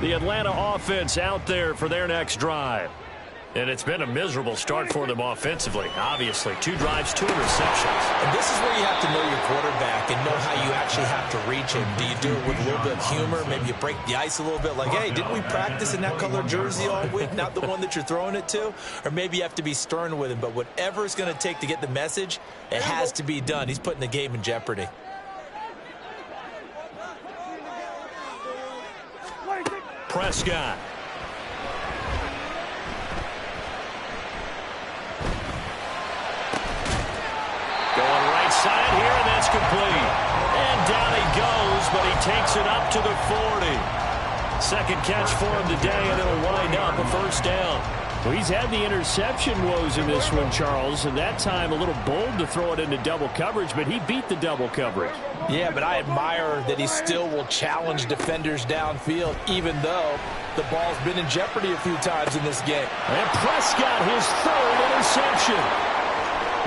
The Atlanta offense out there for their next drive. And it's been a miserable start for them offensively. Obviously, 2 drives, 2 interceptions. And this is where you have to know your quarterback and know how you actually have to reach him. Do you do it with a little bit of humor? Maybe you break the ice a little bit like, hey, didn't we practice in that color jersey all week? Not the one that you're throwing it to? Or maybe you have to be stern with him. But whatever it's going to take to get the message, it has to be done. He's putting the game in jeopardy. Prescott. Going right side here, and that's complete. And down he goes, but he takes it up to the 40. Second catch for him today, and it'll wind up a first down. Well, he's had the interception woes in this one, Charles, and that time a little bold to throw it into double coverage, but he beat the double coverage. Yeah, but I admire that he still will challenge defenders downfield, even though the ball's been in jeopardy a few times in this game. And Prescott, his 3rd interception.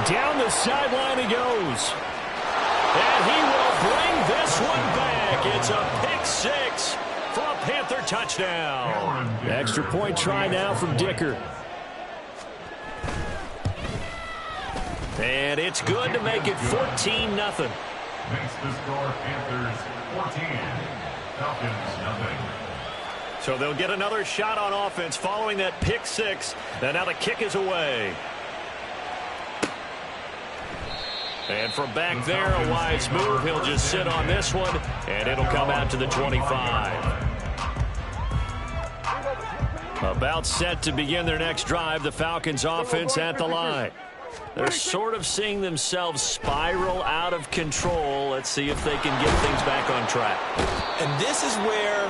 Down the sideline he goes. And he will bring this one back. It's a pick 6 for a Panther touchdown. Extra point try now from Dicker. And it's good to make it 14-0. Makes the score Panthers 14, Falcons 0. So they'll get another shot on offense following that pick 6. And now the kick is away. And from back there, a wise move. He'll just sit on this one, and it'll come out to the 25. About set to begin their next drive, the Falcons offense at the line. They're sort of seeing themselves spiral out of control. Let's see if they can get things back on track. And this is where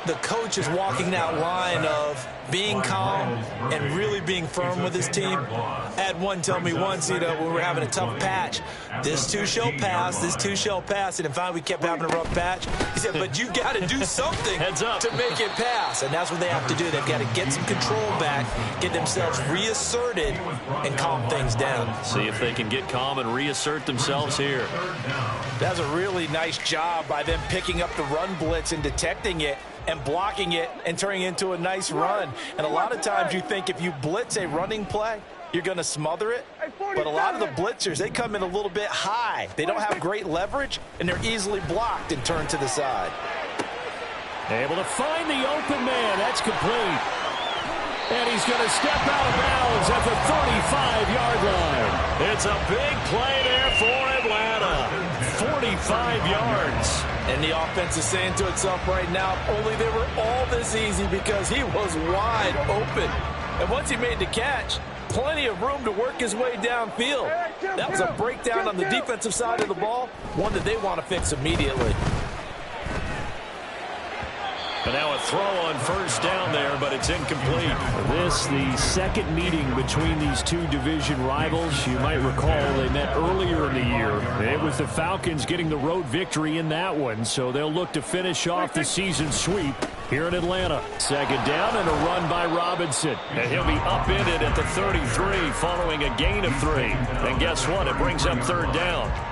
the coach is walking that line of being calm and really being firm with his team. I had one tell me once, when we were having a tough patch, this too shall pass, this too shall pass. And in fact, we kept having a rough patch. He said, but you got to do something Heads up. to make it pass. And that's what they have to do. They've got to get some control back, get themselves reasserted, and calm things down. See if they can get calm and reassert themselves here. That's a really nice job by them picking up the run blitz and detecting it and blocking it and turning it into a nice run. And a lot of times you think if you blitz a running play, you're going to smother it. But a lot of the blitzers, they come in a little bit high. They don't have great leverage, and they're easily blocked and turned to the side. Able to find the open man. That's complete. And he's going to step out of bounds at the 35-yard line. It's a big play there for Atlanta. 45 yards. And the offense is saying to itself right now, only they were all this easy because he was wide open. And once he made the catch, plenty of room to work his way downfield. That was a breakdown on the defensive side of the ball, one that they want to fix immediately. And now a throw on first down there, but it's incomplete. This, the second meeting between these two division rivals. You might recall they met earlier in the year. It was the Falcons getting the road victory in that one, so they'll look to finish off the season sweep here in Atlanta. Second down and a run by Robinson. And he'll be upended at the 33 following a gain of 3. And guess what? It brings up third down.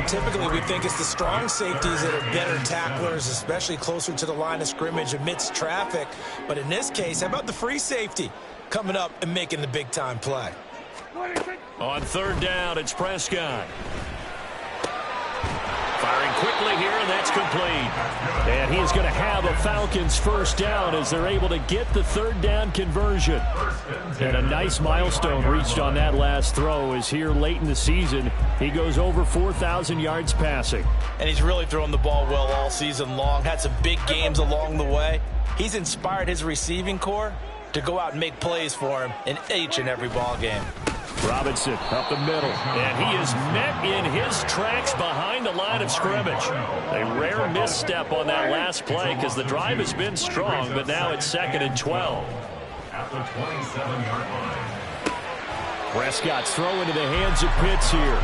Typically, we think it's the strong safeties that are better tacklers, especially closer to the line of scrimmage amidst traffic. But in this case, how about the free safety coming up and making the big-time play? On third down, it's Prescott. Firing quickly here, and that's complete. And he's going to have a Falcons first down as they're able to get the third down conversion. And a nice milestone reached on that last throw is here late in the season. He goes over 4,000 yards passing. And he's really thrown the ball well all season long. Had some big games along the way. He's inspired his receiving corps to go out and make plays for him in each and every ball game. Robinson up the middle. And he is met in his tracks behind the line of scrimmage. A rare misstep on that last play because the drive has been strong, but now it's 2nd and 12. At the 27-yard line. Prescott's throw into the hands of Pitts here.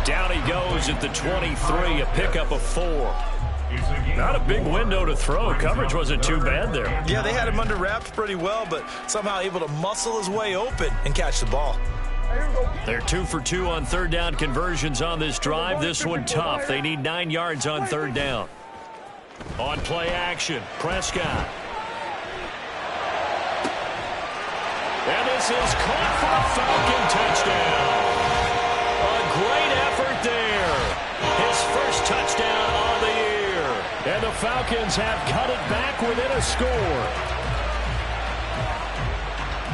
Down he goes at the 23, a pickup of 4. Not a big window to throw. Coverage wasn't too bad there. Yeah, they had him under wraps pretty well, but somehow able to muscle his way open and catch the ball. They're 2 for 2 on third down conversions on this drive. This one tough. They need 9 yards on third down. On play action, Prescott. And this is caught for a Falcon touchdown. A great effort there. His first touchdown on the year. And the Falcons have cut it back within a score.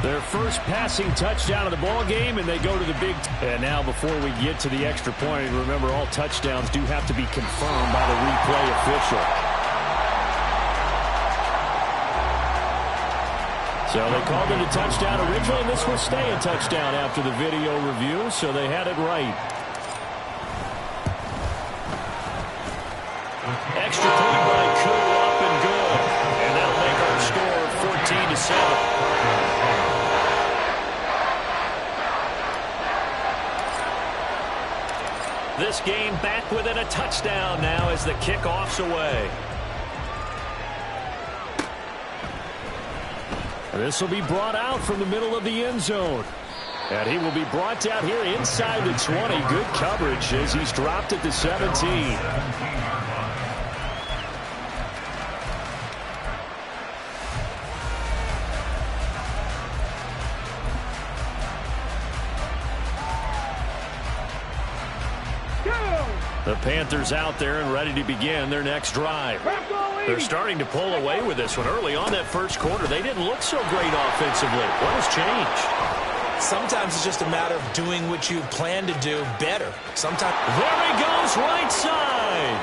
Their first passing touchdown of the ball game, and they go to the big. And now before we get to the extra point, remember all touchdowns do have to be confirmed by the replay official. So they called it a touchdown originally, and this will stay a touchdown after the video review, so they had it right. Extra point by Koo, up and good. And that'll make our score 14-7. This game back within a touchdown now as the kickoff's away. This will be brought out from the middle of the end zone. And he will be brought down here inside the 20. Good coverage as he's dropped at the 17. The Panthers out there and ready to begin their next drive. They're starting to pull away with this one. Early on that first quarter, they didn't look so great offensively. What has changed? Sometimes it's just a matter of doing what you plan to do better. Sometimes. There he goes, right side.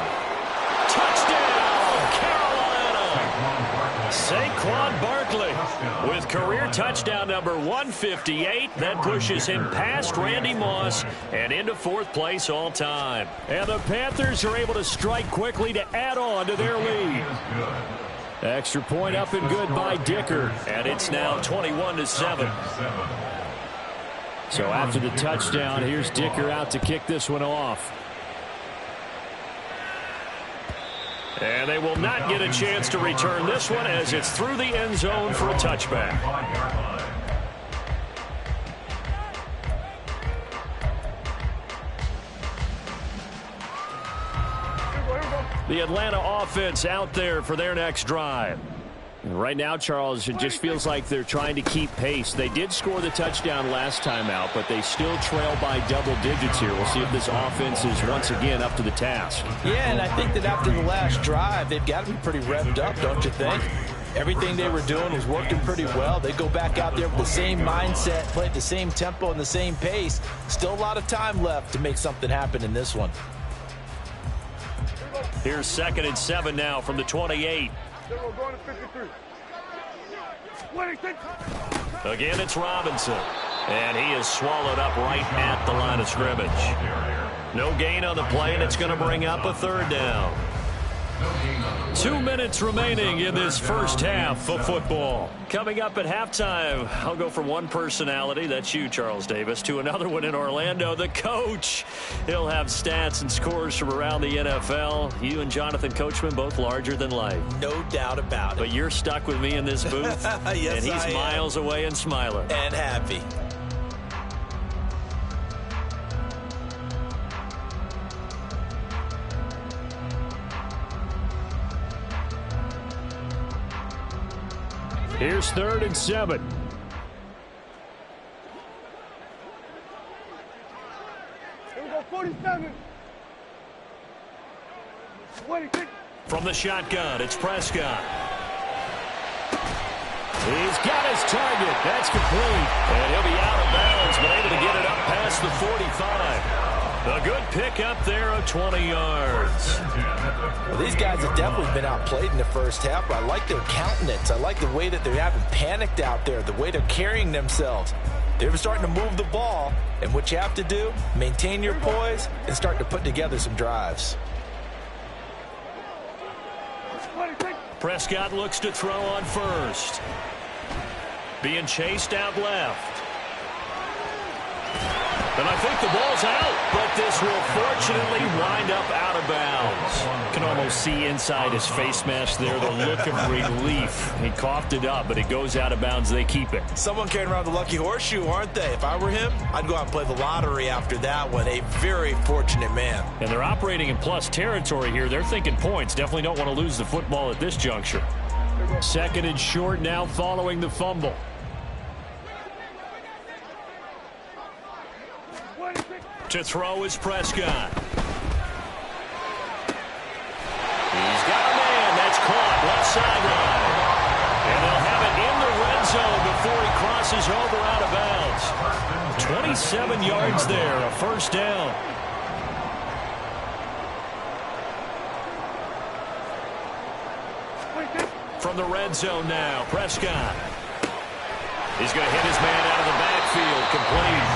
Touchdown, Carolina. Saquon Barkley with career touchdown number 158. That pushes him past Randy Moss and into fourth place all time. And the Panthers are able to strike quickly to add on to their lead. Extra point up and good by Dicker. And it's now 21-7. So after the touchdown, here's Dicker out to kick this one off. And they will not get a chance to return this one as it's through the end zone for a touchback. The Atlanta offense out there for their next drive. Right now, Charles, it just feels like they're trying to keep pace. They did score the touchdown last time out, but they still trail by double digits here. We'll see if this offense is once again up to the task. Yeah, and I think that after the last drive, they've got to be pretty revved up, don't you think? Everything they were doing was working pretty well. They go back out there with the same mindset, play at the same tempo and the same pace. Still a lot of time left to make something happen in this one. Here's 2nd and 7 now from the 28. Again, it's Robinson. And he is swallowed up right at the line of scrimmage. No gain on the play, and it's going to bring up a third down. 2 minutes remaining in this first half of football. Coming up at halftime, I'll go from one personality, that's you, Charles Davis, to another one in Orlando, the coach. He'll have stats and scores from around the NFL. You and Jonathan Coachman both larger than life. No doubt about it. But you're stuck with me in this booth, yes, and he's miles away and smiling. And happy. Here's 3rd and 7. Here we go, 47. From the shotgun, it's Prescott. He's got his target. That's complete. And he'll be out of bounds, but able to get it up past the 45. A good pick up there of 20 yards. Well, these guys have definitely been outplayed in the first half, but I like their countenance. I like the way that they haven't panicked out there, the way they're carrying themselves. They're starting to move the ball, and what you have to do, maintain your poise and start to put together some drives. Prescott looks to throw on first. Being chased out left. And I think the ball's out, but this will fortunately wind up out of bounds. You can almost see inside his face mask there the look of relief. He coughed it up, but it goes out of bounds. They keep it. Someone carrying around the lucky horseshoe, aren't they? If I were him, I'd go out and play the lottery after that one. A very fortunate man. And they're operating in plus territory here. They're thinking points. Definitely don't want to lose the football at this juncture. Second and short now following the fumble. To throw is Prescott. He's got a man. That's caught. Left sideline. And they'll have it in the red zone before he crosses over out of bounds. 27 yards there. A first down. From the red zone now, Prescott. He's going to hit his man out of the backfield. Complete.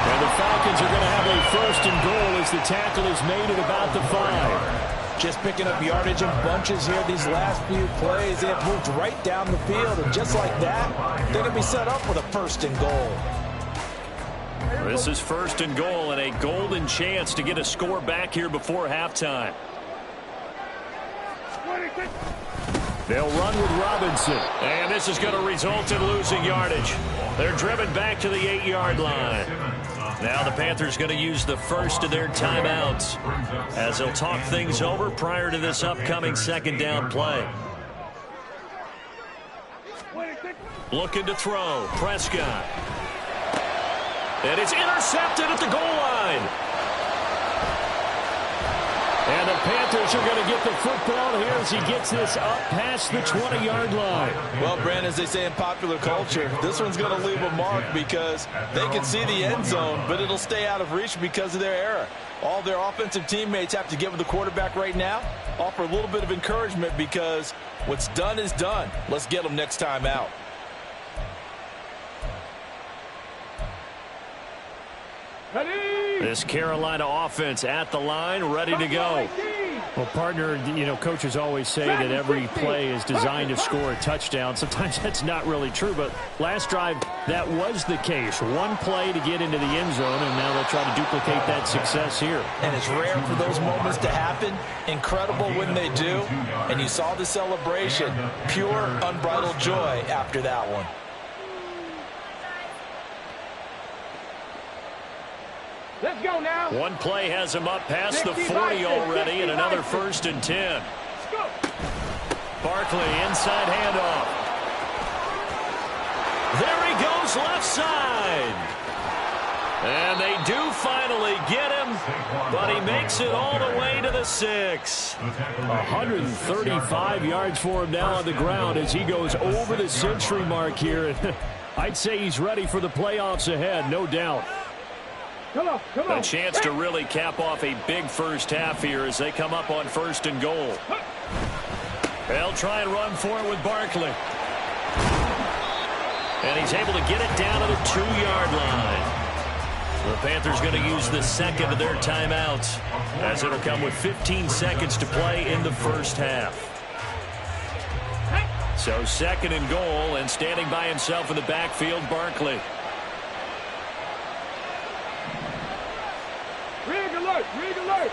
And the Falcons are going to have a first and goal as the tackle is made at about the 5. Just picking up yardage in bunches here these last few plays. They have moved right down the field, and just like that, they're going to be set up with a first and goal. This is first and goal and a golden chance to get a score back here before halftime. They'll run with Robinson. And this is going to result in losing yardage. They're driven back to the 8-yard line. Now the Panthers going to use the first of their timeouts as they'll talk things over prior to this upcoming second down play. Looking to throw. Prescott. And it's intercepted at the goal line. And the Panthers are going to get the football here as he gets this up past the 20-yard line. Well, Brandon, as they say in popular culture, this one's going to leave a mark because they can see the end zone, but it'll stay out of reach because of their error. All their offensive teammates have to give the quarterback right now, offer a little bit of encouragement because what's done is done. Let's get them next time out. This Carolina offense at the line, ready to go. Well, partner, you know, coaches always say that every play is designed to score a touchdown. Sometimes that's not really true, but last drive, that was the case. One play to get into the end zone, and now they'll try to duplicate that success here. And it's rare for those moments to happen. Incredible when they do. And you saw the celebration. Pure, unbridled joy after that one. Let's go now. One play has him up past the 40 already, and another first and 10. Let's go. Barkley, inside handoff. There he goes, left side. And they do finally get him, but he makes it all the way to the 6. 135 yards for him now on the ground as he goes over the century mark here. I'd say he's ready for the playoffs ahead, no doubt. Come on, come on. A chance to really cap off a big first half here as they come up on first and goal. They'll try and run for it with Barkley. And he's able to get it down to the 2-yard line. The Panthers going to use the second of their timeouts as it'll come with 15 seconds to play in the first half. So second and goal, and standing by himself in the backfield, Barkley. Rig alert, rig alert.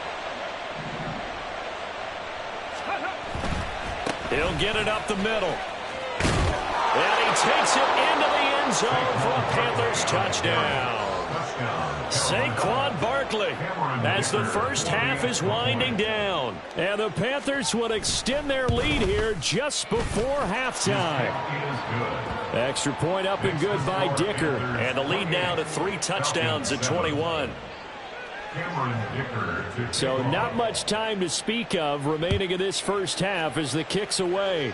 He'll get it up the middle. And he takes it into the end zone for a Panthers touchdown. Saquon Barkley as the first half is winding down. And the Panthers would extend their lead here just before halftime. Extra point up and good by Dicker. And the lead now to 3 touchdowns at 21. So not much time to speak of remaining in this first half as the kick's away.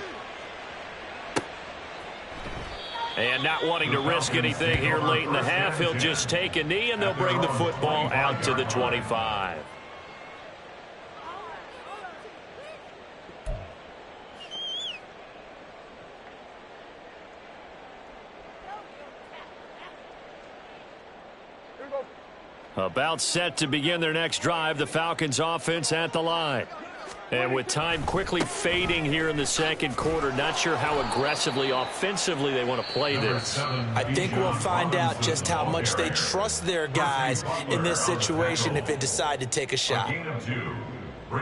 And not wanting to risk anything here late in the half, he'll just take a knee and they'll bring the football out to the 25. About set to begin their next drive, the Falcons offense at the line. And with time quickly fading here in the second quarter, not sure how aggressively, offensively they want to play this. I think we'll find out just how much they trust their guys in this situation if they decide to take a shot.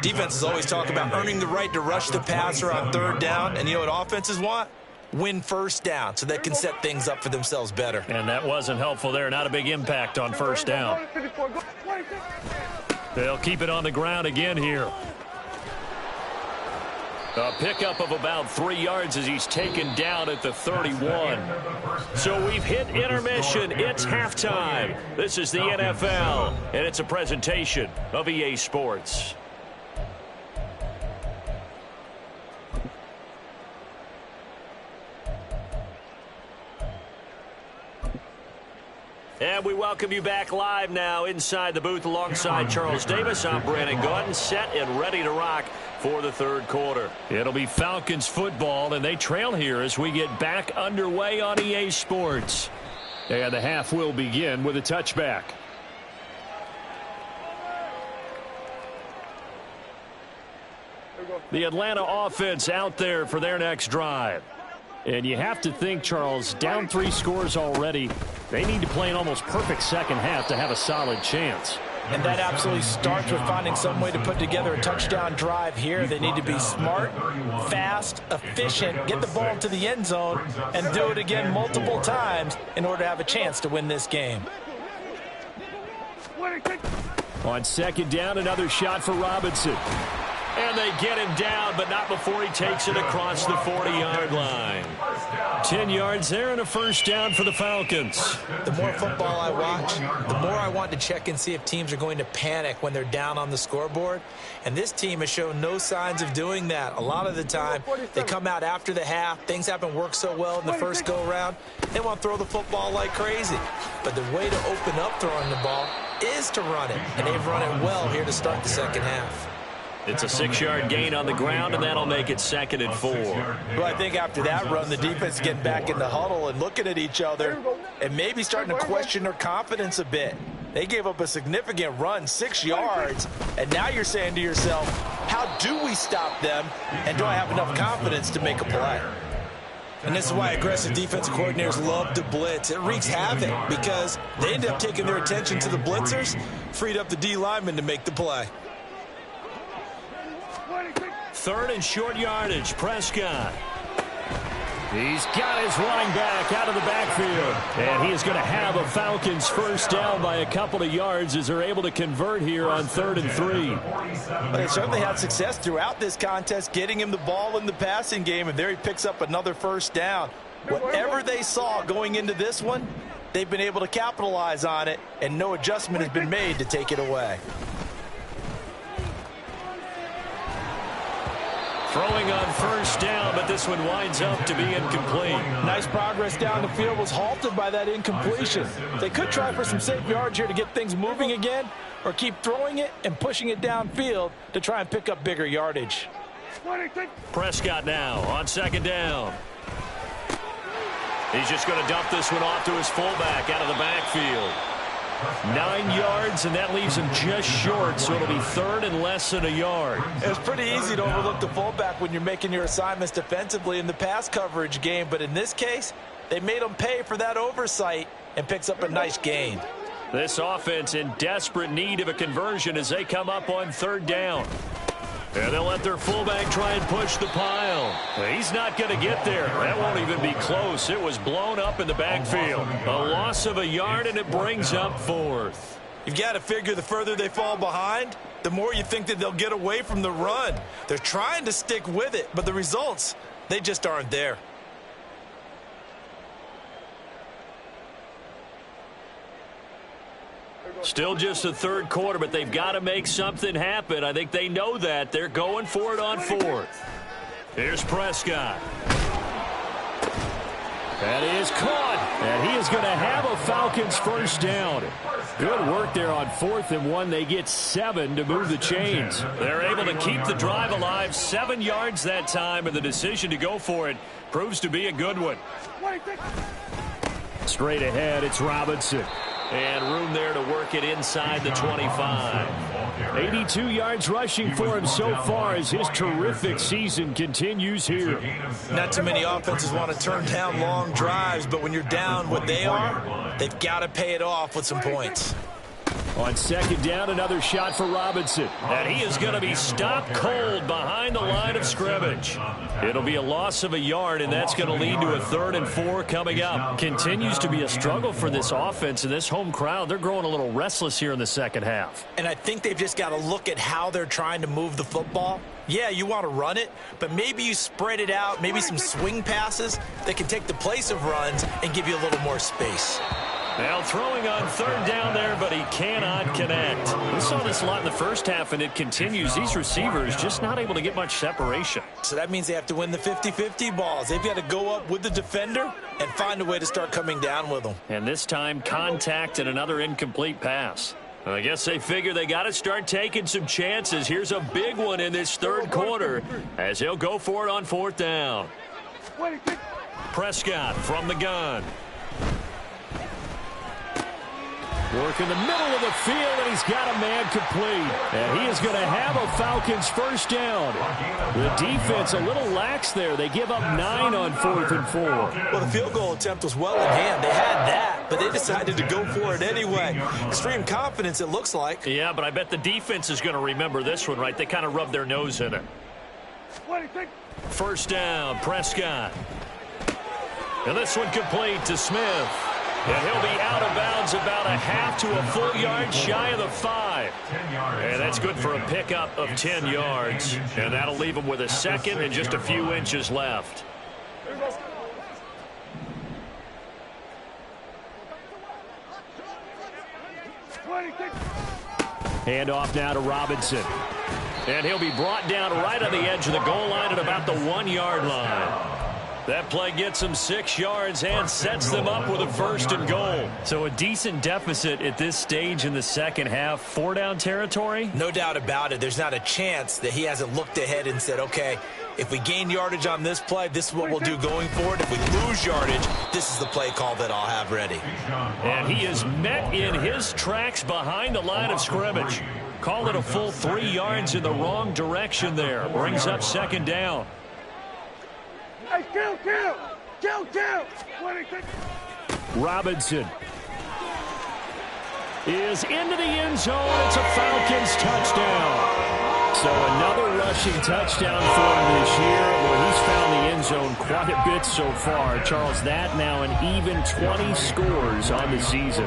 Defenses always talk about earning the right to rush the passer on third down, and you know what offenses want? Win first down so they can set things up for themselves better. And that wasn't helpful there. Not a big impact on first down. They'll keep it on the ground again here. A pickup of about 3 yards as he's taken down at the 31. So we've hit intermission. It's halftime. This is the NFL, and it's a presentation of EA Sports. And we welcome you back live now inside the booth alongside Charles Davis. I'm Brandon Gaudin, set and ready to rock for the third quarter. It'll be Falcons football, and they trail here as we get back underway on EA Sports. And the half will begin with a touchback. The Atlanta offense out there for their next drive. And you have to think, Charles, down 3 scores already. They need to play an almost perfect second half to have a solid chance. And that absolutely starts with finding some way to put together a touchdown drive here. They need to be smart, fast, efficient, get the ball into the end zone, and do it again multiple times in order to have a chance to win this game. On second down, another shot for Robinson. And they get him down, but not before he takes it across the 40-yard line. 10 yards there and a first down for the Falcons. The more football I watch, the more I want to check and see if teams are going to panic when they're down on the scoreboard. And this team has shown no signs of doing that. A lot of the time, they come out after the half. Things haven't worked so well in the first go-around. They want to throw the football like crazy. But the way to open up throwing the ball is to run it. And they've run it well here to start the second half. It's a 6-yard gain on the ground, and that'll make it 2nd and 4. Well, I think after that run, the defense is getting back in the huddle and looking at each other and maybe starting to question their confidence a bit. They gave up a significant run, 6 yards, and now you're saying to yourself, how do we stop them, and do I have enough confidence to make a play? And this is why aggressive defensive coordinators love to blitz. It wreaks havoc because they end up taking their attention to the blitzers, freed up the D lineman to make the play. 3rd and short yardage, Prescott. He's got his running back out of the backfield. And he is going to have a Falcons first down by a couple of yards as they're able to convert here on 3rd and 3. But they certainly had success throughout this contest, getting him the ball in the passing game, and there he picks up another first down. Whatever they saw going into this one, they've been able to capitalize on it, and no adjustment has been made to take it away. Throwing on first down, but this one winds up to be incomplete. Nice progress down the field, was halted by that incompletion. They could try for some safe yards here to get things moving again, or keep throwing it and pushing it downfield to try and pick up bigger yardage. Prescott now on 2nd down. He's just going to dump this one off to his fullback out of the backfield. 9 yards, and that leaves him just short, so it'll be 3rd and less than a yard. It's pretty easy to overlook the fullback when you're making your assignments defensively in the pass coverage game, but in this case, they made him pay for that oversight and picks up a nice gain. This offense in desperate need of a conversion as they come up on 3rd down. And they'll let their fullback try and push the pile. He's not going to get there. That won't even be close. It was blown up in the backfield. A loss of a yard, and it brings up 4th. You've got to figure the further they fall behind, the more you think that they'll get away from the run. They're trying to stick with it, but the results, they just aren't there. Still just the 3rd quarter, but they've got to make something happen. I think they know that. They're going for it on 4th. Here's Prescott. That is caught. And he is going to have a Falcons first down. Good work there on 4th and 1. They get 7 to move the chains. They're able to keep the drive alive. 7 yards that time, and the decision to go for it proves to be a good one. Straight ahead, it's Robinson. And room there to work it inside the 25. 82 yards rushing for him so far as his terrific season continues here. Not too many offenses want to turn down long drives, but when you're down what they are, they've got to pay it off with some points. On second down, another shot for Robinson. And he is going to be stopped cold behind the line of scrimmage. It'll be a loss of a yard, and that's going to lead to a 3rd and 4 coming up. Continues to be a struggle for this offense and this home crowd. They're growing a little restless here in the second half. And I think they've just got to look at how they're trying to move the football. Yeah, you want to run it, but maybe you spread it out, maybe some swing passes that can take the place of runs and give you a little more space. Now throwing on 3rd down there, but he cannot connect. We saw this a lot in the first half, and it continues. These receivers just not able to get much separation. So that means they have to win the 50-50 balls. They've got to go up with the defender and find a way to start coming down with them. And this time, contact and another incomplete pass. I guess they figure they got to start taking some chances. Here's a big one in this 3rd quarter as he'll go for it on 4th down. Prescott from the gun. Work in the middle of the field, and he's got a man complete. And he is going to have a Falcons 1st down. The defense a little lax there. They give up 9 on 4th and 4. Well, the field goal attempt was well in hand. They had that, but they decided to go for it anyway. Extreme confidence, it looks like. Yeah, but I bet the defense is going to remember this one, right? They kind of rubbed their nose in it. 1st down, Prescott. And this one complete to Smith. And he'll be out of bounds about a half to a full yard shy of the 5. And that's good for a pickup of 10 yards. And that'll leave him with a 2nd and just a few inches left. Hand off now to Robinson. And he'll be brought down right on the edge of the goal line at about the 1-yard line. That play gets them 6 yards and sets them up with a 1st and goal. So a decent deficit at this stage in the second half. 4-down territory? No doubt about it. There's not a chance that he hasn't looked ahead and said, okay, if we gain yardage on this play, this is what we'll do going forward. If we lose yardage, this is the play call that I'll have ready. And he is met in his tracks behind the line of scrimmage. Call it a full 3 yards in the wrong direction there. Brings up 2nd down. Hey, kill! Robinson is into the end zone. It's a Falcons touchdown. So another rushing touchdown for him this year. Well, he's found the end zone quite a bit so far. Charles, that now an even 20 scores on the season.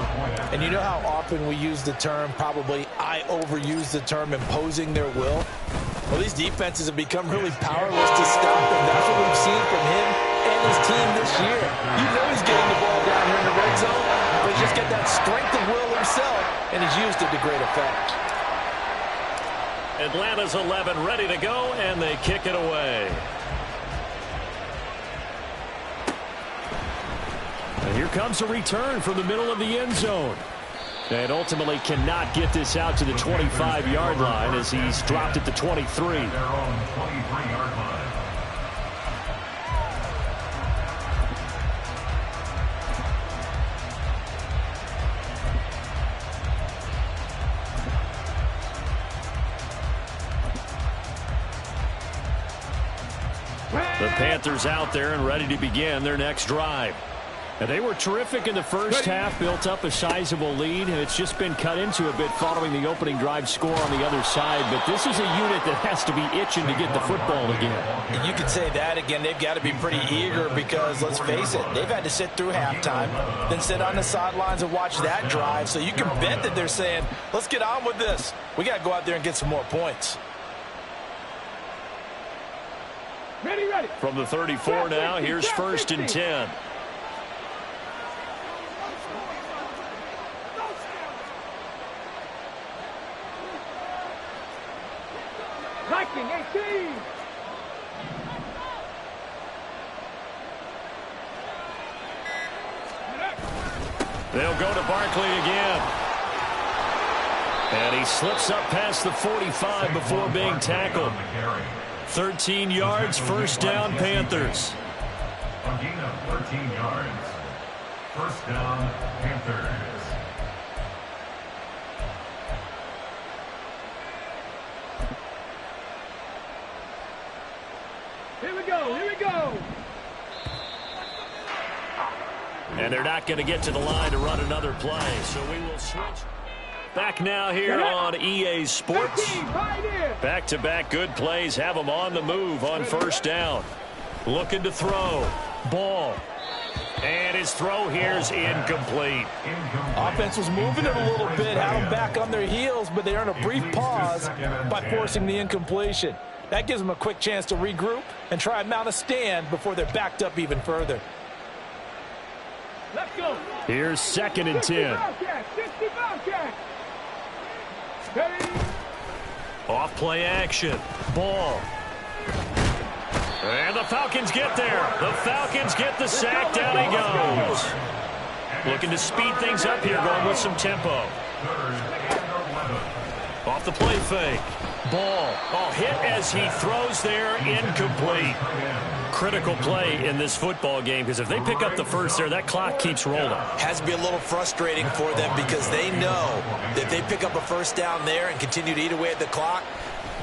And you know how often we use the term, probably I overuse the term, imposing their will? Well, these defenses have become really powerless to stop them. That's what we've seen from him and his team this year. You know he's getting the ball down here in the red zone, but he's just got that strength of will himself, and he's used it to great effect. Atlanta's 11 ready to go, and they kick it away. And here comes a return from the middle of the end zone. And ultimately cannot get this out to the 25-yard line as he's dropped at the 23. Their own 23-yard line. The Panthers out there and ready to begin their next drive. And they were terrific in the first half, built up a sizable lead, and it's just been cut into a bit following the opening drive score on the other side. But this is a unit that has to be itching to get the football again. You could say that again. They've got to be pretty eager because, let's face it, they've had to sit through halftime, then sit on the sidelines and watch that drive. So you can bet that they're saying, let's get on with this. We got to go out there and get some more points. Ready. From the 34 now, here's 1st and 10. Viking 18. They'll go to Barkley again. And he slips up past the 45 before being tackled. 13 yards, 1st down, Panthers. A gain of 13 yards. 1st down, Panthers. Here we go. Here we go. And they're not going to get to the line to run another play, so we will switch. Back now here on EA Sports. Back-to-back good plays have them on the move on first down. Looking to throw. Ball. And his throw here is incomplete. Offense was moving it a little bit, had them back on their heels, but they earned a brief pause by forcing the incompletion. That gives them a quick chance to regroup and try and mount a stand before they're backed up even further. Let's go. Here's 2nd and 10. Off play action. Ball. And the Falcons get there. The Falcons get the sack. Down he goes. Looking to speed things up here, going with some tempo. Off the play fake. Ball. Oh, hit as he throws there. Incomplete. Critical play in this football game, because if they pick up the first there, that clock keeps rolling. Has to be a little frustrating for them because they know that they pick up a first down there and continue to eat away at the clock,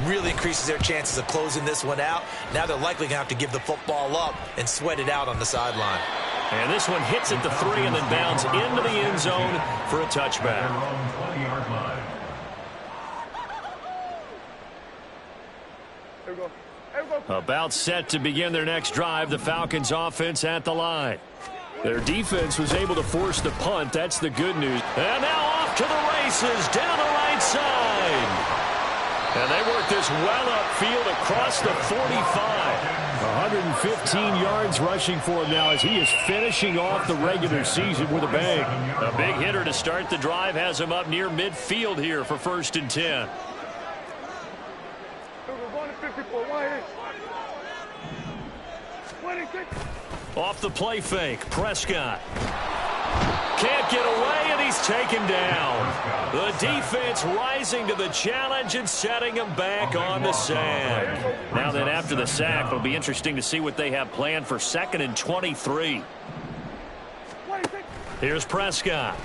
really increases their chances of closing this one out. Now they're likely going to have to give the football up and sweat it out on the sideline. And this one hits at the 3 and then bounds into the end zone for a touchback. About set to begin their next drive, the Falcons offense at the line. Their defense was able to force the punt. That's the good news. And now off to the races down the right side. And they work this well upfield across the 45. 115 yards rushing for him now as he is finishing off the regular season with a bang. A big hitter to start the drive has him up near midfield here for 1st and 10. Off the play fake, Prescott. Can't get away, and he's taken down. The defense rising to the challenge and setting him back on the sack. Now then, after the sack, it'll be interesting to see what they have planned for 2nd and 23. Here's Prescott.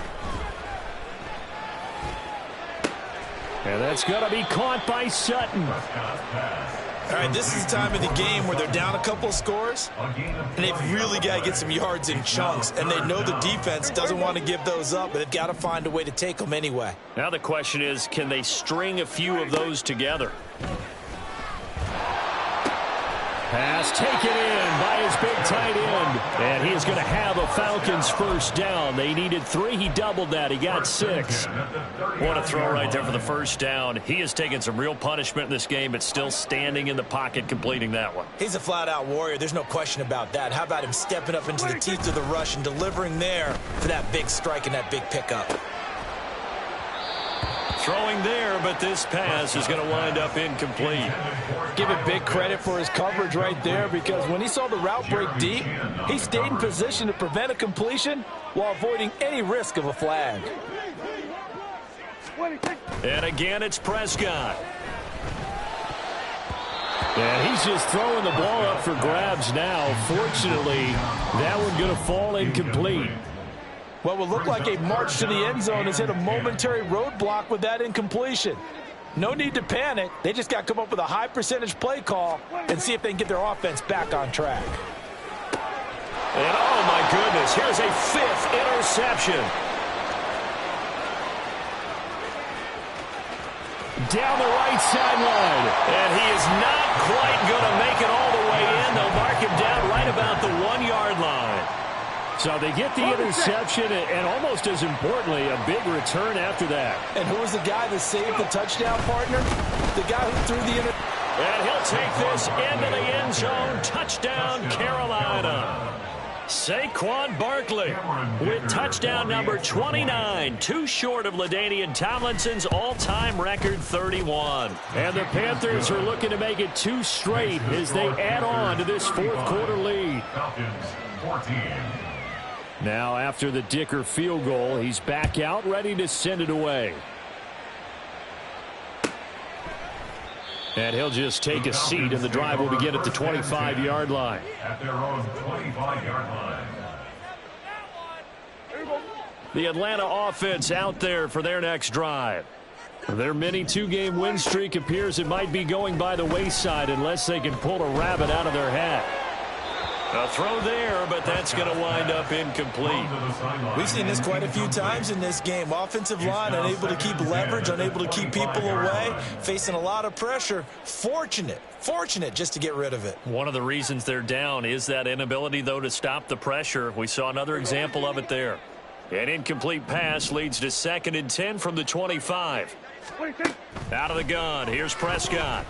And that's going to be caught by Sutton. All right, this is the time of the game where they're down a couple of scores, and they've really got to get some yards in chunks, and they know the defense doesn't want to give those up, but they've got to find a way to take them anyway. Now the question is, can they string a few of those together? Pass taken in by his big tight end. And he is going to have a Falcons first down. They needed 3. He doubled that. He got 6. What a throw right there for the first down. He has taken some real punishment in this game, but still standing in the pocket completing that one. He's a flat-out warrior. There's no question about that. How about him stepping up into the teeth of the rush and delivering there for that big strike and that big pickup? Throwing there, but this pass is going to wind up incomplete. Give it big credit for his coverage right there, because when he saw the route break deep, he stayed in position to prevent a completion while avoiding any risk of a flag. And again, it's Prescott. And he's just throwing the ball up for grabs now. Fortunately, that one going to fall incomplete. What will look like a march to the end zone has hit a momentary roadblock with that incompletion. No need to panic. They just got to come up with a high percentage play call and see if they can get their offense back on track. And oh my goodness, here's a 5th interception. Down the right sideline. And he is not quite going to make it all the way in. They'll mark him down right about the 1-yard line. So they get the interception, and almost as importantly, a big return after that. And who was the guy that saved the touchdown, partner? The guy who threw the interception. And he'll take this into the end zone. Touchdown, Carolina. Saquon Barkley with touchdown number 29, too short of LaDainian Tomlinson's all-time record 31. And the Panthers are looking to make it 2 straight as they add on to this 4th quarter lead. Falcons 14. Now after the Dicker field goal, he's back out ready to send it away. And he'll just take a seat, and the drive will begin at the 25-yard line. At their own 25-yard line. The Atlanta offense out there for their next drive. Their mini two-game win streak appears it might be going by the wayside unless they can pull a rabbit out of their hat. A throw there, but that's going to wind up incomplete. We've seen this quite a few times in this game. Offensive line unable to keep leverage, unable to keep people away, facing a lot of pressure. Fortunate just to get rid of it. One of the reasons they're down is that inability, though, to stop the pressure. We saw another example of it there. An incomplete pass leads to 2nd and 10 from the 25. Out of the gun, here's Prescott.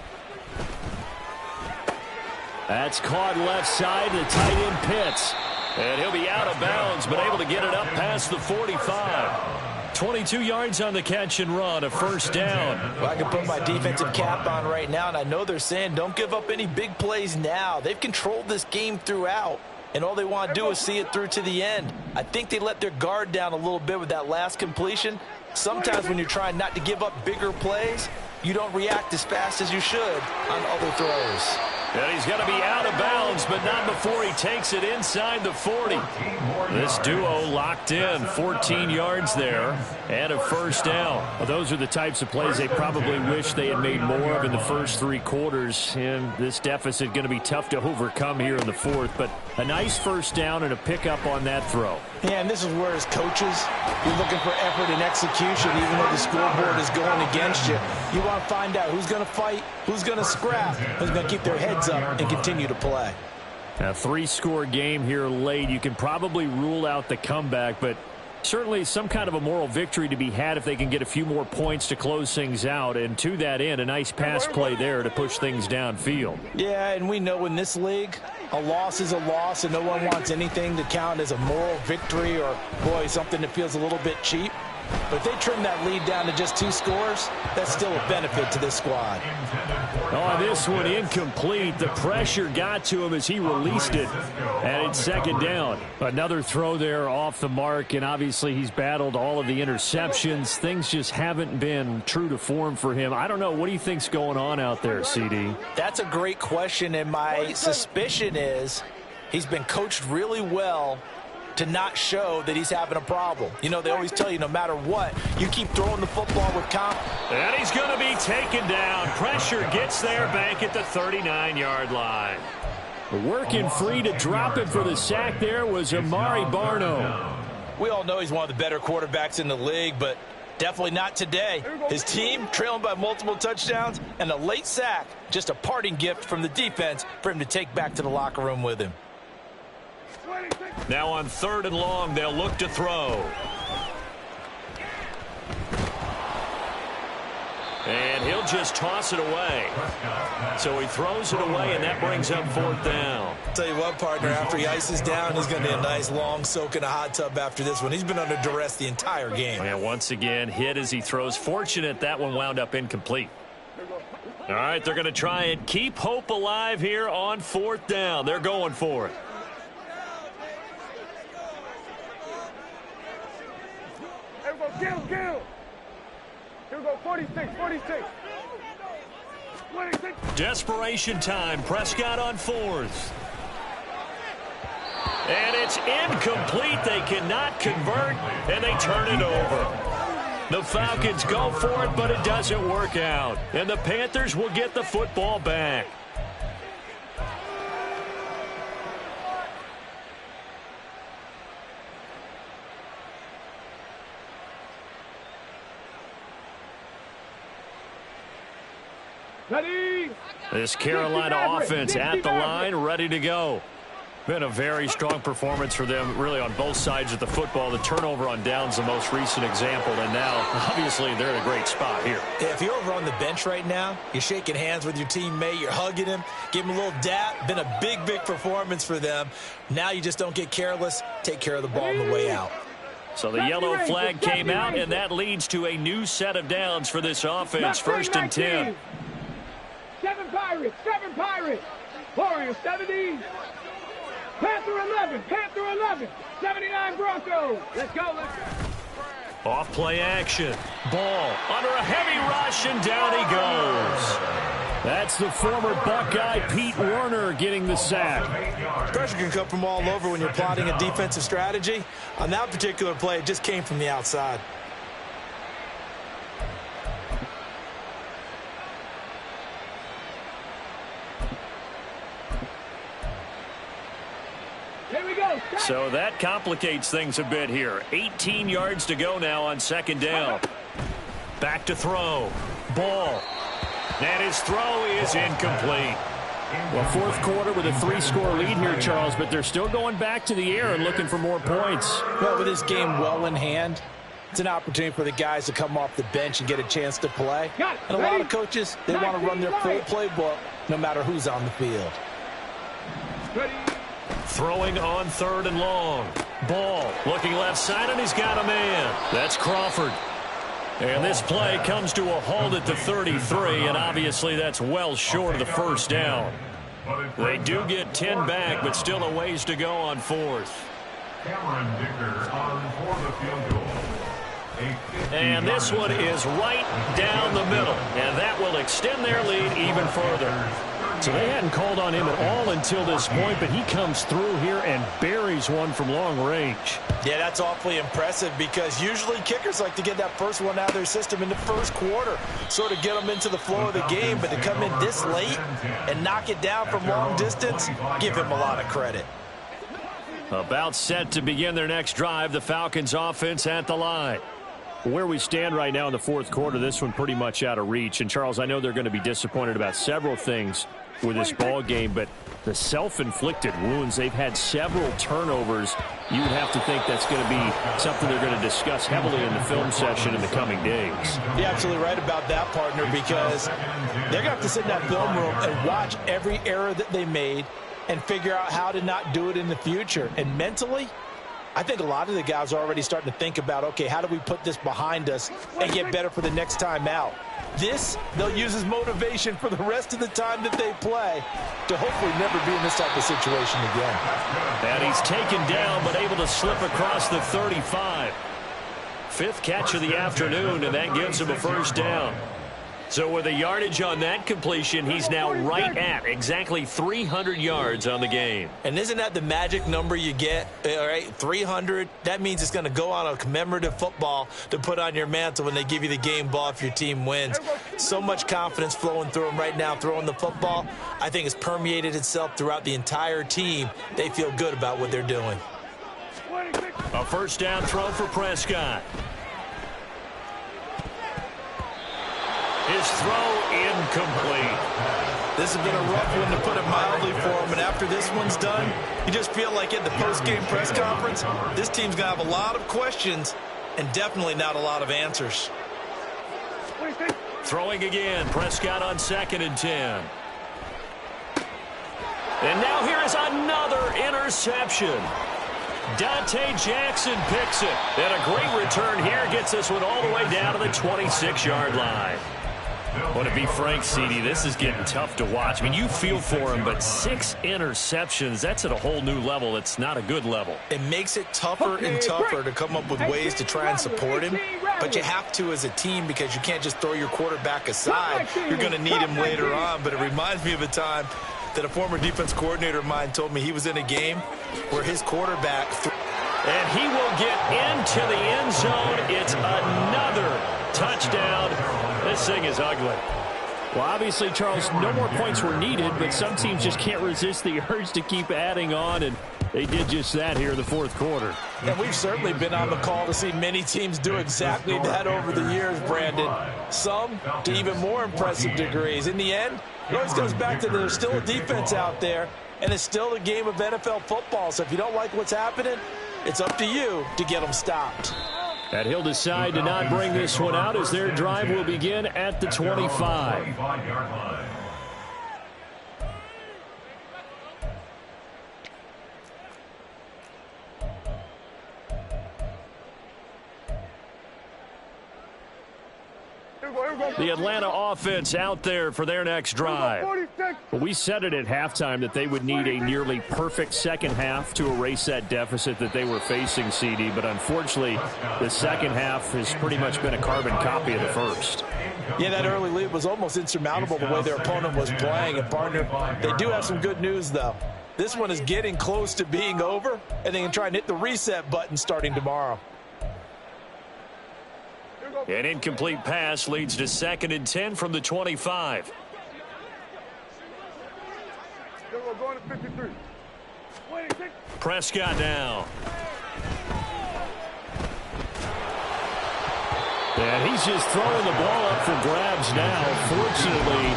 That's caught left side. The tight end Pitts. And he'll be out of bounds, but able to get it up past the 45. 22 yards on the catch and run, a first down. Well, I can put my defensive cap on right now, and I know they're saying don't give up any big plays now. They've controlled this game throughout, and all they want to do is see it through to the end. I think they let their guard down a little bit with that last completion. Sometimes when you're trying not to give up bigger plays, you don't react as fast as you should on other throws. And he's going to be out of bounds, but not before he takes it inside the 40. This duo locked in, 14 yards there, and a first down. Well, those are the types of plays they probably wish they had made more of in the first 3 quarters. And this deficit going to be tough to overcome here in the 4th. But a nice first down and a pickup on that throw. Yeah, and this is where as coaches, you're looking for effort and execution, even though the scoreboard is going against you. You want to find out who's going to fight, who's going to scrap, who's going to keep their heads up and continue to play. A 3-score game here late. You can probably rule out the comeback, but certainly some kind of a moral victory to be had if they can get a few more points to close things out. And to that end, a nice pass play there to push things downfield. Yeah, and we know in this league, a loss is a loss, and no one wants anything to count as a moral victory or, boy, something that feels a little bit cheap. But if they trim that lead down to just 2 scores, that's still a benefit to this squad. Oh, this one incomplete. The pressure got to him as he released it, and it's 2nd down. Another throw there off the mark, and obviously he's battled all of the interceptions. Things just haven't been true to form for him. I don't know. What do you think's going on out there, CD? That's a great question, and my suspicion is he's been coached really well to not show that he's having a problem. You know, they always tell you no matter what, you keep throwing the football with confidence. And he's going to be taken down. Pressure gets there back at the 39-yard line. Working free to drop it for the sack there was Amari Barno. We all know he's one of the better quarterbacks in the league, but definitely not today. His team trailing by multiple touchdowns and a late sack, just a parting gift from the defense for him to take back to the locker room with him. Now on 3rd and long, they'll look to throw. And he'll just toss it away. So he throws it away, and that brings up 4th down. Tell you what, partner, after he ices down, he's going to be a nice long soak in a hot tub after this one. He's been under duress the entire game. And once again, hit as he throws. Fortunate that one wound up incomplete. All right, they're going to try and keep hope alive here on 4th down. They're going for it. Kill. Here we go, 46. 26. Desperation time. Prescott on 4th. And it's incomplete. They cannot convert, and they turn it over. The Falcons go for it, but it doesn't work out. And the Panthers will get the football back. Ready? This Carolina offense at the line, ready to go. Been a very strong performance for them, really, on both sides of the football. The turnover on downs, the most recent example, and now, obviously, they're in a great spot here. Yeah, if you're over on the bench right now, you're shaking hands with your teammate, you're hugging him, give him a little dap. Been a big performance for them. Now you just don't get careless. Take care of the ball on the way out. So the yellow flag came out, and that leads to a new set of downs for this offense. 1st and 10. 7 Pirates. Warriors 70. Panther 11. 79 Broncos. Let's go. Off play action. Ball under a heavy rush, and down he goes. That's the former Buckeye Pete Werner getting the sack. Pressure can come from all over when you're plotting a defensive strategy. On that particular play, it just came from the outside. Here we go. So that complicates things a bit here. 18 yards to go now on second down. Back to throw. Ball. And his throw is incomplete. Well, fourth quarter with a 3-score lead here, Charles, but they're still going back to the air and looking for more points. Well, with this game well in hand, it's an opportunity for the guys to come off the bench and get a chance to play. And a lot of coaches, they want to run their full playbook no matter who's on the field. Throwing on 3rd and long. Ball looking left side, and he's got a man. That's Crawford. And this play comes to a halt at the 33, and obviously that's well short of the first down. They do get 10 back, but still a ways to go on 4th. Cameron Dicker on for the field goal. And this one is right down the middle, and that will extend their lead even further. So they hadn't called on him at all until this point, but he comes through here and buries one from long range. Yeah, that's awfully impressive because usually kickers like to get that first one out of their system in the first quarter, sort of get them into the flow of the game, but to come in this late and knock it down from long distance, give him a lot of credit. About set to begin their next drive, the Falcons offense at the line. Where we stand right now in the fourth quarter, this one pretty much out of reach. And, Charles, I know they're going to be disappointed about several things with this ball game, but the self-inflicted wounds, they've had several turnovers. You would have to think that's going to be something they're going to discuss heavily in the film session in the coming days. You're absolutely right about that, partner, because they're going to have to sit in that film room and watch every error that they made and figure out how to not do it in the future. And mentally, I think a lot of the guys are already starting to think about, okay, how do we put this behind us and get better for the next time out? This, they'll use as motivation for the rest of the time that they play to hopefully never be in this type of situation again. And he's taken down but able to slip across the 35. 5th catch of the afternoon, and that gives him a first down. So with a yardage on that completion, he's now right at exactly 300 yards on the game. And isn't that the magic number you get, all right, 300? That means it's going to go on a commemorative football to put on your mantle when they give you the game ball if your team wins. So much confidence flowing through him right now throwing the football. I think it's permeated itself throughout the entire team. They feel good about what they're doing. A first down throw for Prescott. His throw incomplete. This has been a rough one, to put it mildly, for him. And after this one's done, you just feel like at the post-game press conference, this team's going to have a lot of questions and definitely not a lot of answers. Throwing again. Prescott on 2nd and 10. And now here is another interception. Dante Jackson picks it. And a great return here gets this one all the way down to the 26-yard line. Well, to be frank, CD, this is getting tough to watch. I mean, you feel for him, but 6 interceptions, that's at a whole new level. It's not a good level. It makes it tougher and tougher to come up with ways to try and support him, but you have to as a team because you can't just throw your quarterback aside. You're going to need him later on, but it reminds me of a time that a former defense coordinator of mine told me he was in a game where his quarterback and he will get into the end zone. It's another touchdown. This thing is ugly. Well, obviously, Charles, no more points were needed, but some teams just can't resist the urge to keep adding on, and they did just that here in the fourth quarter. And we've certainly been on the call to see many teams do exactly that over the years, Brandon. Some to even more impressive degrees. In the end, it always goes back to there's still a defense out there, and it's still a game of NFL football. So if you don't like what's happening, it's up to you to get them stopped. And he'll decide to not bring this one out as their drive will begin at the 25. The Atlanta offense out there for their next drive. Well, we said it at halftime that they would need a nearly perfect second half to erase that deficit that they were facing, CD, but unfortunately the second half has pretty much been a carbon copy of the first. Yeah, that early lead was almost insurmountable the way their opponent was playing. And, partner, they do have some good news, though. This one is getting close to being over, and they can try and hit the reset button starting tomorrow. An incomplete pass leads to 2nd and 10 from the 25. We're going to 53. Prescott now. And he's just throwing the ball up for grabs now. Fortunately,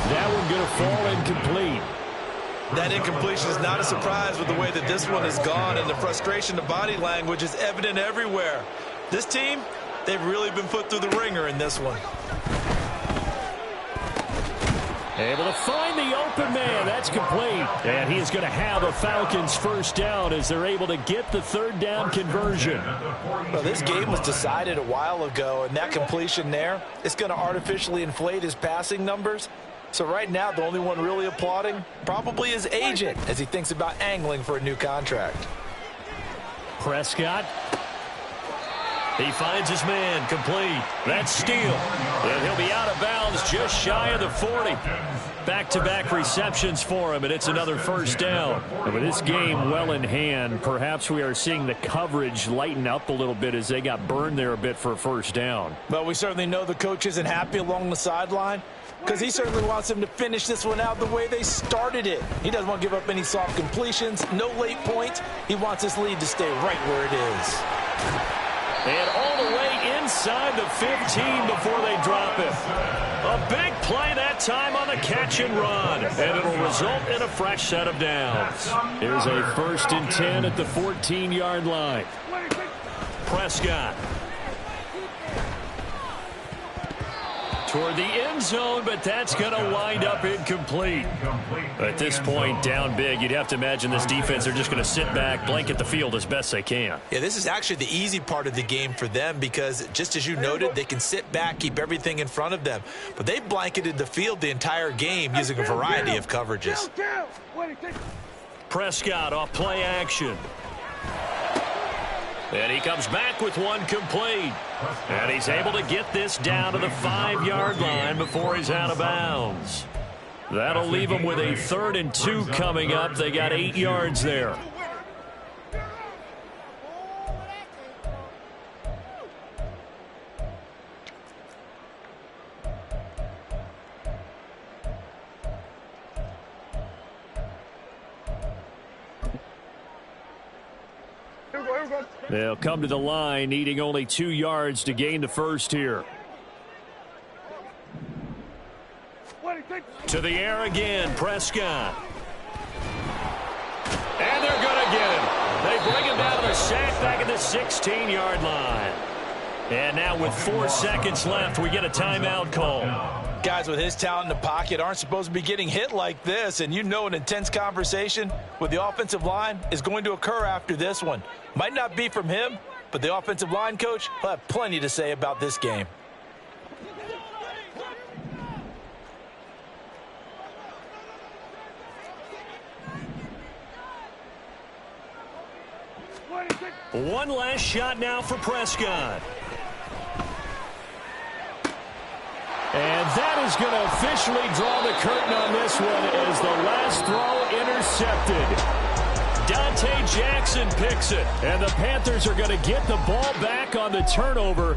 that one going to fall incomplete. That incompletion is not a surprise with the way that this one has gone, and the frustration, the body language is evident everywhere. This team, they've really been put through the ringer in this one. Able to find the open man. That's complete. And he is going to have a Falcons first down as they're able to get the third down conversion. Well, this game was decided a while ago, and that completion there is going to artificially inflate his passing numbers. So right now, the only one really applauding probably his agent as he thinks about angling for a new contract. Prescott. He finds his man, complete. That's Steele. And he'll be out of bounds just shy of the 40. Back-to-back receptions for him, and it's another first down. And with this game well in hand, perhaps we are seeing the coverage lighten up a little bit as they got burned there a bit for a first down. But we certainly know the coach isn't happy along the sideline because he certainly wants them to finish this one out the way they started it. He doesn't want to give up any soft completions, no late points. He wants his lead to stay right where it is. And all the way inside the 15 before they drop it. A big play that time on the catch and run. And it'll result in a fresh set of downs. Here's a 1st and 10 at the 14-yard line. Prescott. Toward the end zone, but that's going to wind up incomplete. At this point, down big, you'd have to imagine this defense, they're just going to sit back, blanket the field as best they can. Yeah, this is actually the easy part of the game for them because, just as you noted, they can sit back, keep everything in front of them. But they blanketed the field the entire game using a variety of coverages. Prescott off play action. And he comes back with one complete. And he's able to get this down to the 5-yard line before he's out of bounds. That'll leave him with a 3rd and 2 coming up. They got 8 yards there. They'll come to the line, needing only 2 yards to gain the first here. To the air again, Prescott. And they're going to get him. They bring him down to the sack back at the 16-yard line. And now with 4 seconds left, we get a timeout call. Guys with his talent in the pocket aren't supposed to be getting hit like this, and you know an intense conversation with the offensive line is going to occur after this one. Might not be from him, but the offensive line coach will have plenty to say about this game. One last shot now for Prescott. And that is going to officially draw the curtain on this one as the last throw intercepted. Dante Jackson picks it. And the Panthers are going to get the ball back on the turnover.